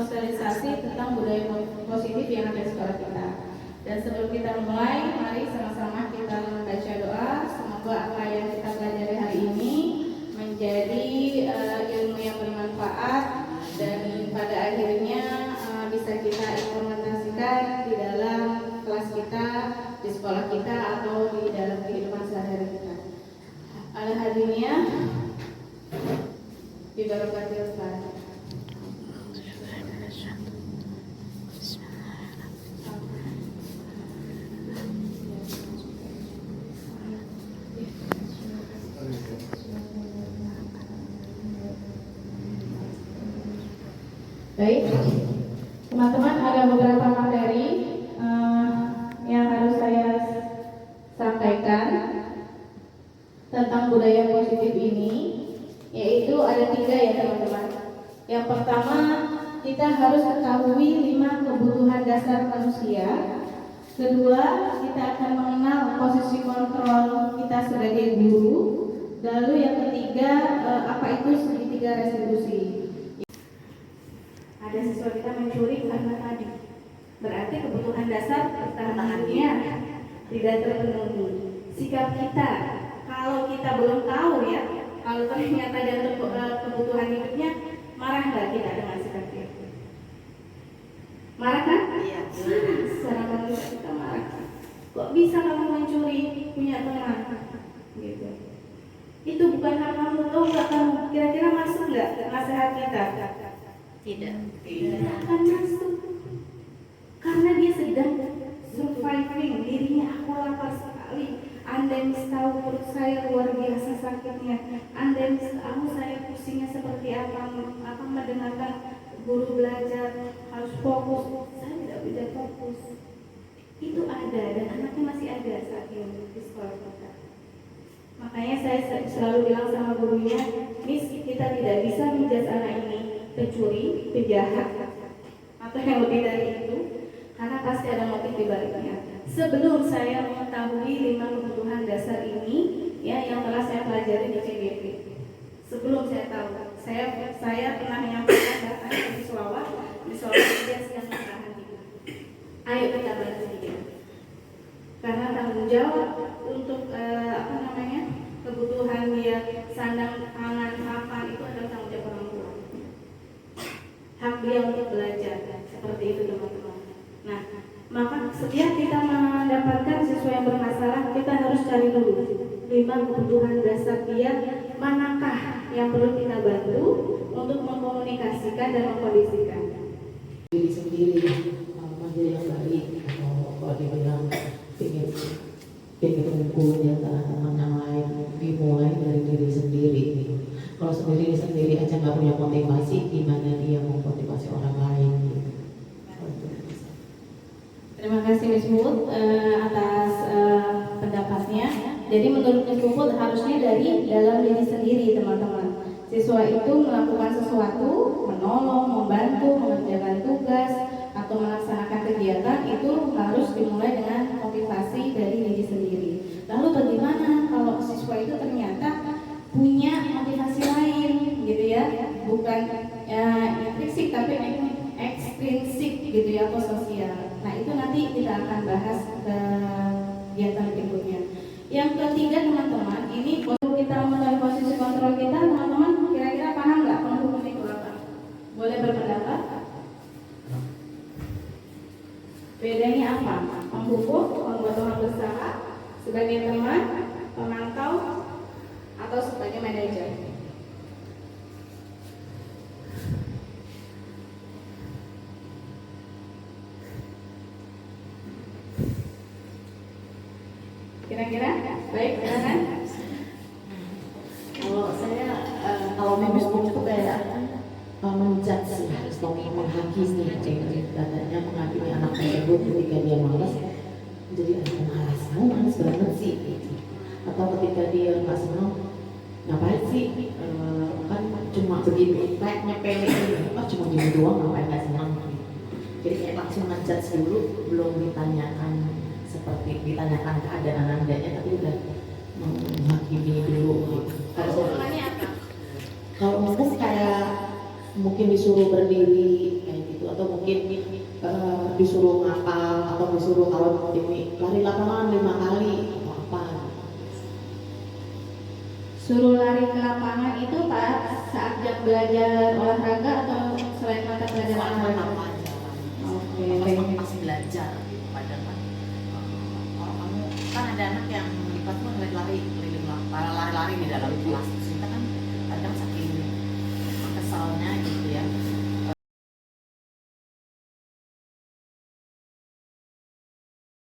sosialisasi tentang budaya positif yang ada di sekolah kita. Dan sebelum kita mulai, mari sama-sama kita membaca doa. Semoga apa yang kita pelajari hari ini menjadi ilmu yang bermanfaat dan pada akhirnya bisa kita implementasikan di dalam kelas kita, di sekolah kita, atau di dalam kehidupan sehari-hari kita. Al-Hadiniyah Bibarokatil Fatihah. Baik, teman-teman, ada beberapa materi yang harus saya sampaikan tentang budaya positif ini, yaitu ada 3 ya teman-teman. Yang pertama, kita harus ketahui 5 kebutuhan dasar manusia. Kedua, kita akan mengenal posisi kontrol kita sebagai guru. Lalu yang ketiga, apa itu segitiga restribusi. Ada siswa kita mencuri karena tadi, berarti kebutuhan dasar pertahanannya tidak terpenuhi. Sikap kita, kalau kita belum tahu ya, kalau ternyata dan kebutuhan hidupnya, marah nggak kita dengan sikap kita? Marah kan? Iya. Secara manusia kita marah. Kok bisa kamu mencuri punya teman? Gitu. Itu bukan hak kamu, tahu nggak kamu? Kira-kira masuk nggak nasihat kita? Tidak akan masuk, karena dia sedang surviving dirinya. Aku lapar sekali, Anda mesti tahu perut saya luar biasa sakitnya, Anda mesti tahu saya pusingnya seperti apa mendengarkan guru belajar harus fokus, saya tidak bisa fokus. Itu ada dan anaknya masih ada saat ini di sekolah kita. Makanya saya selalu bilang sama gurunya, Miss, kita tidak bisa menjudge anak ini pencuri, penjahat, atau yang lebih dari itu, karena pasti ada motif di baliknya. Sebelum saya mengetahui 5 kebutuhan dasar ini, ya, yang telah saya pelajari di CGP, sebelum saya tahu, saya pernah menyampaikan data di Sulawak dia sedang bertahan hidup. Ayo kita bantu dia, karena tanggung jawab untuk kebutuhan dia, sandang, pangan, papan, itu adalah tanggung jawab orang tua. Hak dia untuk belajar, seperti itu teman-teman. Nah, maka setiap kita mendapatkan siswa yang bermasalah, kita harus cari dulu 5 kebutuhan dasar dia, manakah yang perlu kita bantu untuk mengkomunikasikan dan mengkondisikan diri sendiri, menjadi yang baik. Atau kalau dibilang ingin unggul di antara teman yang lain, dimulai dari diri sendiri. Kalau sendiri aja nggak punya motivasi, gimana dia mau motivasi orang lain? Terima kasih Miss Mut atas pendapatnya. Jadi menurut Miss Mut harusnya dari dalam diri sendiri teman-teman. Siswa itu melakukan sesuatu, menolong, membantu, mengerjakan tugas atau melaksanakan kegiatan, itu harus dimulai dengan motivasi dari diri sendiri. Lalu bagaimana kalau siswa itu ternyata punya motivasi lain, gitu ya, bukan intrinsik tapi ekstrinsik, gitu ya, atau sosial. Nah itu nanti kita akan bahas ke kegiatan berikutnya. Yang ketiga teman-teman, ini perlu kita mengetahui posisi kontrol kita. Teman-teman kira-kira paham nggak penghukum itu apa? Boleh berpendapat? Bedanya apa? Penghukum, pembuat orang bersama, sebagai teman, pemantau, atau sebagai manajer. Kira-kira baik, silakan. Kalau saya kalau membis itu kayak menjudge, menghakimi, katanya menghakimi anak tersebut ketika dia malas, jadi ada malas banget sih, atau ketika dia nggak senang, ngapain sih, kan cuma begini, kayak nyepelin, cuma gini doang, ngapain nggak senang, jadi kayak langsung ngejudge dulu, belum ditanyakan seperti ditanyakan keadaan andanya, tapi udah menghakimi dulu. Kalau ngomong kayak mungkin disuruh berdiri kayak gitu. gitu, atau mungkin disuruh ngapal atau disuruh taruh ini lari lapangan 5 kali atau apa. Suruh lari ke lapangan itu pas saat jam belajar olahraga atau selain mata pelajaran olahraga? Oke. Pas belajar padahal kan kalau kamu kan ada anak yang di kelas tuh lari-lari di dalam kelas